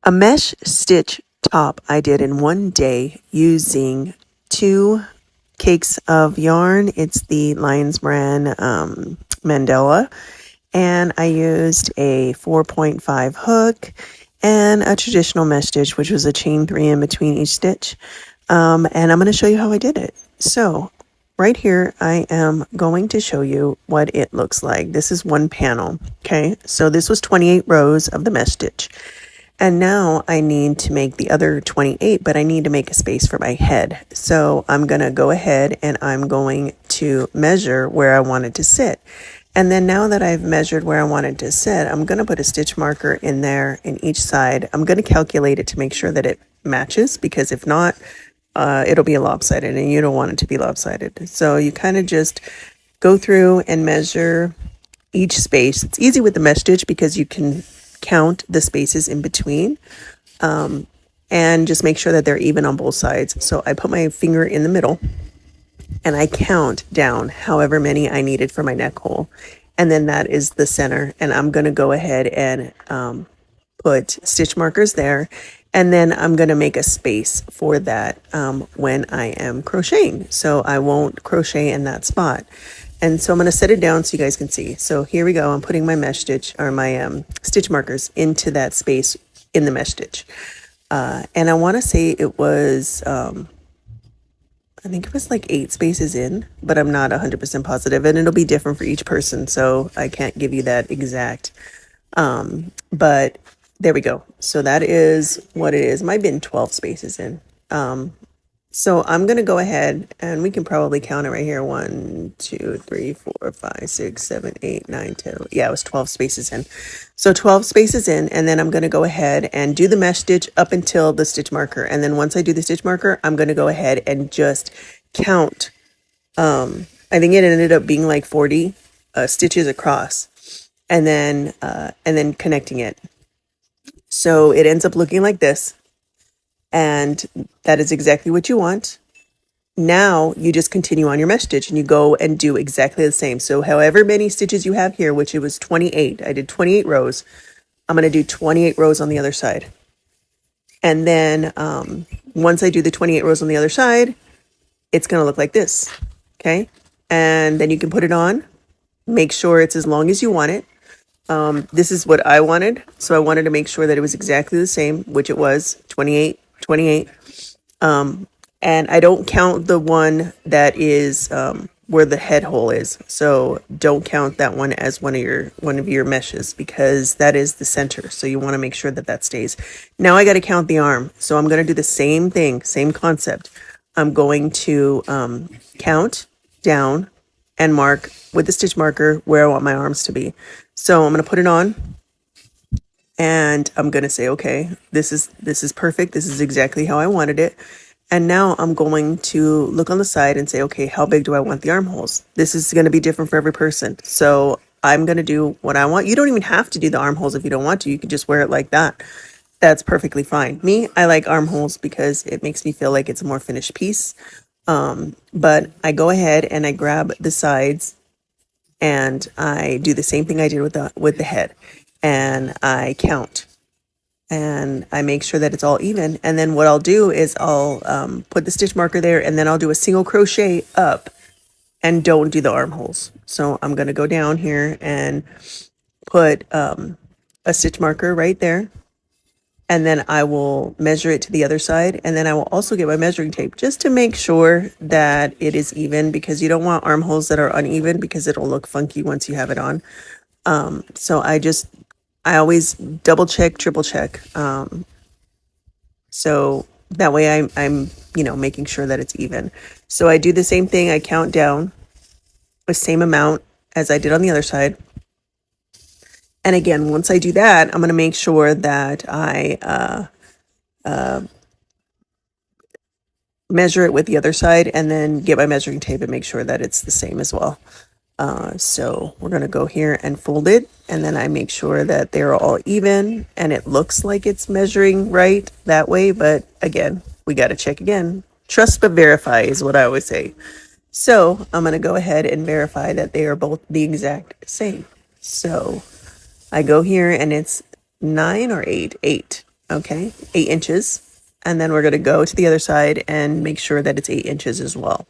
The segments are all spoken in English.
A mesh stitch top I did in one day using 2 cakes of yarn. It's the Lions brand Mandela. And I used a 4.5 hook and a traditional mesh stitch, which was a chain 3 in between each stitch. And I'm going to show you how I did it. So right here, I am going to show you what it looks like. This is one panel. Okay, so this was 28 rows of the mesh stitch. And now I need to make the other 28, but I need to make a space for my head. So I'm going to go ahead and I'm going to measure where I want it to sit. And then now that I've measured where I want it to sit, I'm going to put a stitch marker in there in each side. I'm going to calculate it to make sure that it matches, because if not, it'll be lopsided and you don't want it to be lopsided. So you kind of just go through and measure each space. It's easy with the mesh stitch because you can count the spaces in between, and just make sure that they're even on both sides. So I put my finger in the middle and I count down however many I needed for my neck hole. And then that is the center. And I'm going to go ahead and put stitch markers there. And then I'm going to make a space for that when I am crocheting. So I won't crochet in that spot. And so I'm going to set it down so you guys can see. So here we go. I'm putting my mesh stitch or my stitch markers into that space in the mesh stitch. And I want to say it was, I think it was like 8 spaces in, but I'm not 100% positive. And it'll be different for each person. So I can't give you that exact. But there we go. So that is what it is. Might have been 12 spaces in. So I'm going to go ahead and we can probably count it right here. 1, 2, 3, 4, 5, 6, 7, 8, 9, 10. Yeah, it was 12 spaces in. So 12 spaces in, and then I'm going to go ahead and do the mesh stitch up until the stitch marker. And then once I do the stitch marker, I'm going to go ahead and just count. I think it ended up being like 40 stitches across, and then connecting it. So it ends up looking like this. And that is exactly what you want. Now you just continue on your mesh stitch and you go and do exactly the same. So however many stitches you have here, which it was 28, I did 28 rows. I'm going to do 28 rows on the other side. And then once I do the 28 rows on the other side, it's going to look like this. Okay. And then you can put it on, make sure it's as long as you want it. This is what I wanted. So I wanted to make sure that it was exactly the same, which it was 28. And I don't count the one that is where the head hole is. So don't count that one as one of your meshes, because that is the center. So you want to make sure that that stays. Now I got to count the arm. So I'm going to do the same thing, same concept. I'm going to count down and mark with the stitch marker where I want my arms to be. So I'm going to put it on. And I'm going to say, okay, this is perfect. This is exactly how I wanted it. And now I'm going to look on the side and say, okay, how big do I want the armholes? This is going to be different for every person. So I'm going to do what I want. You don't even have to do the armholes if you don't want to. You can just wear it like that. That's perfectly fine. Me, I like armholes because it makes me feel like it's a more finished piece. But I go ahead and I grab the sides and I do the same thing I did with the head. And I count and I make sure that it's all even. And then what I'll do is I'll put the stitch marker there, and then I'll do a single crochet up and don't do the armholes. So I'm going to go down here and put a stitch marker right there. And then I will measure it to the other side. And then I will also get my measuring tape just to make sure that it is even, because you don't want armholes that are uneven because it'll look funky once you have it on. So I always double check, triple check. So that way I'm making sure that it's even. So I do the same thing. I count down the same amount as I did on the other side. And again, once I do that, I'm going to make sure that I measure it with the other side, and then get my measuring tape and make sure that it's the same as well. So we're going to go here and fold it, and then I make sure that they're all even and it looks like it's measuring right that way. But again, we got to check again. Trust but verify is what I always say. So I'm going to go ahead and verify that they are both the exact same. So I go here and it's 9 or 8, 8. Okay, 8 inches. And then we're going to go to the other side and make sure that it's 8 inches as well.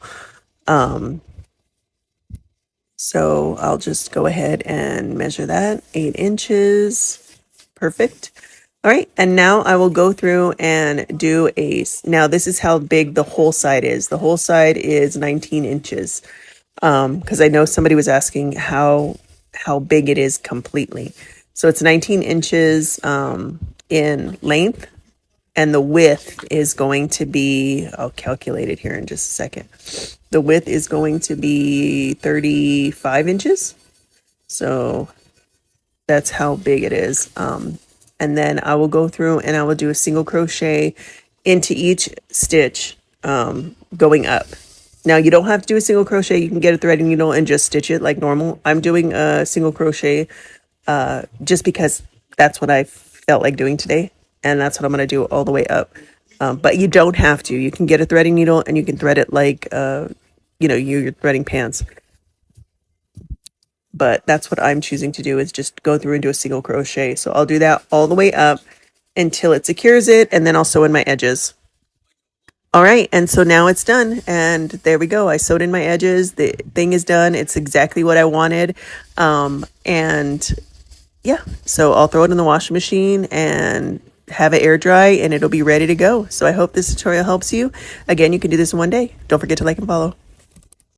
So I'll just go ahead and measure that, 8 inches. Perfect. All right, and now I will go through and do now this is how big the whole side is. The whole side is 19 inches. Because I know somebody was asking how big it is completely. So it's 19 inches in length, and the width is going to be, I'll calculate it here in just a second. The width is going to be 35 inches. So that's how big it is. And then I will go through and I will do a single crochet into each stitch going up. Now you don't have to do a single crochet. You can get a threading needle and just stitch it like normal. I'm doing a single crochet just because that's what I felt like doing today. And that's what I'm going to do all the way up. But you don't have to. You can get a threading needle and you can thread it like, you're threading pants. But that's what I'm choosing to do, is just go through and do a single crochet. So I'll do that all the way up until it secures it, and then I'll sew in my edges. All right, and so now it's done, and there we go. I sewed in my edges. The thing is done. It's exactly what I wanted. And yeah, so I'll throw it in the washing machine and have it air dry, and it'll be ready to go. So I hope this tutorial helps you. Again, you can do this in one day. Don't forget to like and follow.